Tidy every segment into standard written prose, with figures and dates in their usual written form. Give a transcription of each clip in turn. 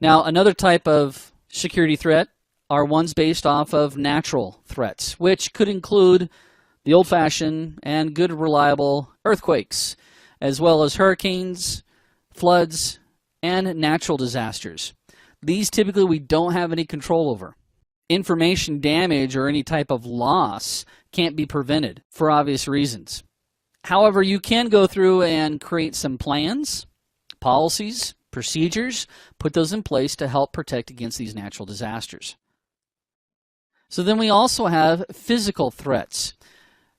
Now, another type of security threat are ones based off of natural threats, which could include the old-fashioned and good reliable earthquakes, as well as hurricanes, floods, and natural disasters. These typically we don't have any control over. Information damage or any type of loss can't be prevented for obvious reasons. However, you can go through and create some plans, policies, procedures, put those in place to help protect against these natural disasters. So then we also have physical threats.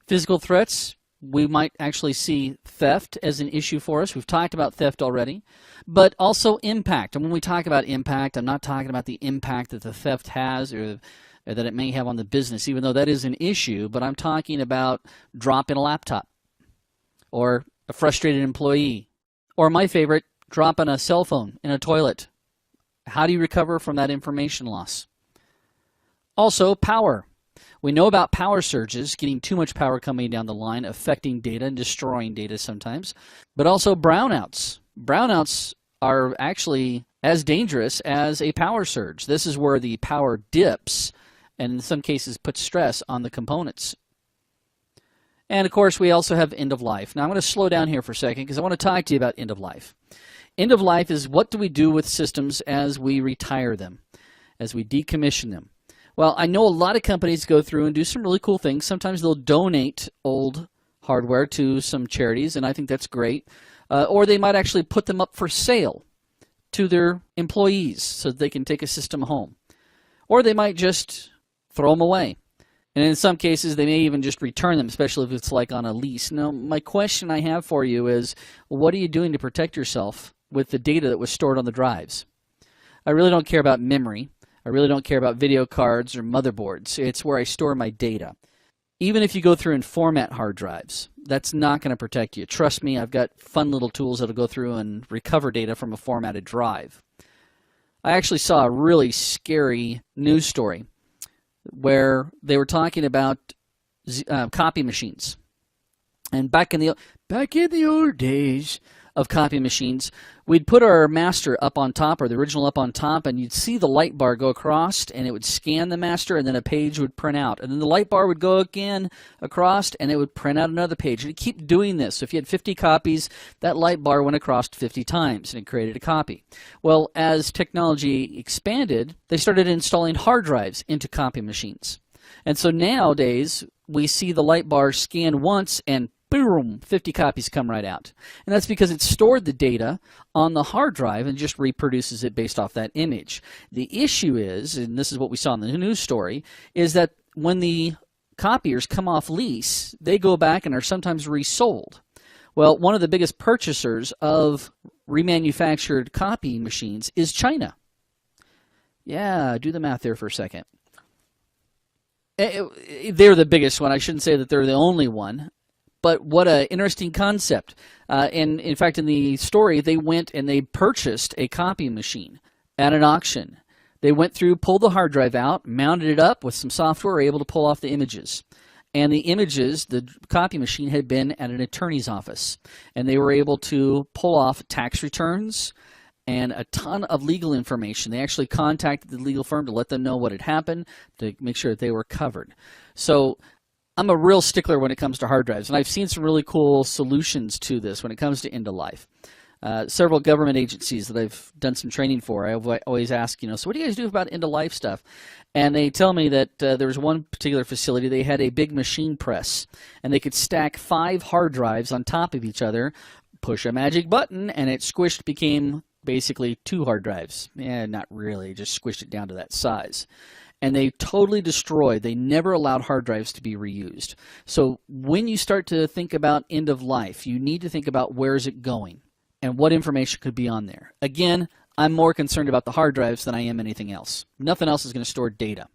Physical threats, we might actually see theft as an issue for us. We've talked about theft already, but also impact. And when we talk about impact, I'm not talking about the impact that the theft has or that it may have on the business, even though that is an issue, but I'm talking about dropping a laptop or a frustrated employee, or my favorite, dropping a cell phone in a toilet. How do you recover from that information loss? Also, power. We know about power surges, getting too much power coming down the line, affecting data and destroying data sometimes, but also brownouts. Brownouts are actually as dangerous as a power surge. This is where the power dips and in some cases puts stress on the components. And of course, we also have end of life. Now I'm going to slow down here for a second because I want to talk to you about end of life. End of life is what do we do with systems as we retire them, as we decommission them. Well, I know a lot of companies go through and do some really cool things. Sometimes they'll donate old hardware to some charities, and I think that's great. Or they might actually put them up for sale to their employees so that they can take a system home. Or they might just throw them away. And in some cases, they may even just return them, especially if it's like on a lease. Now, my question I have for you is, what are you doing to protect yourself with the data that was stored on the drives? I really don't care about memory. I really don't care about video cards or motherboards. It's where I store my data. Even if you go through and format hard drives, that's not going to protect you. Trust me, I've got fun little tools that'll go through and recover data from a formatted drive. I actually saw a really scary news story where they were talking about copy machines. And back in the old days of copy machines, we'd put our master up on top, or the original up on top, and you'd see the light bar go across, and it would scan the master, and then a page would print out. And then the light bar would go again across, and it would print out another page. And it'd keep doing this. So if you had 50 copies, that light bar went across 50 times, and it created a copy. Well, as technology expanded, they started installing hard drives into copy machines. And so nowadays, we see the light bar scan once, and boom, 50 copies come right out. And that's because it stored the data on the hard drive and just reproduces it based off that image. The issue is, and this is what we saw in the news story, is that when the copiers come off lease, they go back and are sometimes resold. Well, one of the biggest purchasers of remanufactured copy machines is China. Yeah, do the math there for a second. They're the biggest one. I shouldn't say that they're the only one. But what an interesting concept. And in fact, in the story, they went and they purchased a copy machine at an auction. They went through, pulled the hard drive out, mounted it up with some software, were able to pull off the images. And the images, the copy machine had been at an attorney's office. And they were able to pull off tax returns and a ton of legal information. They actually contacted the legal firm to let them know what had happened, to make sure that they were covered. So I'm a real stickler when it comes to hard drives, and I've seen some really cool solutions to this when it comes to end of life. Several government agencies that I've done some training for, I always ask, so what do you guys do about end of life stuff? And they tell me that there was one particular facility, they had a big machine press, and they could stack 5 hard drives on top of each other, push a magic button, and it squished, became basically 2 hard drives. Yeah, not really, just squished it down to that size. And they totally destroyed. They never allowed hard drives to be reused. So when you start to think about end of life, you need to think about where is it going and what information could be on there. Again, I'm more concerned about the hard drives than I am anything else. Nothing else is going to store data.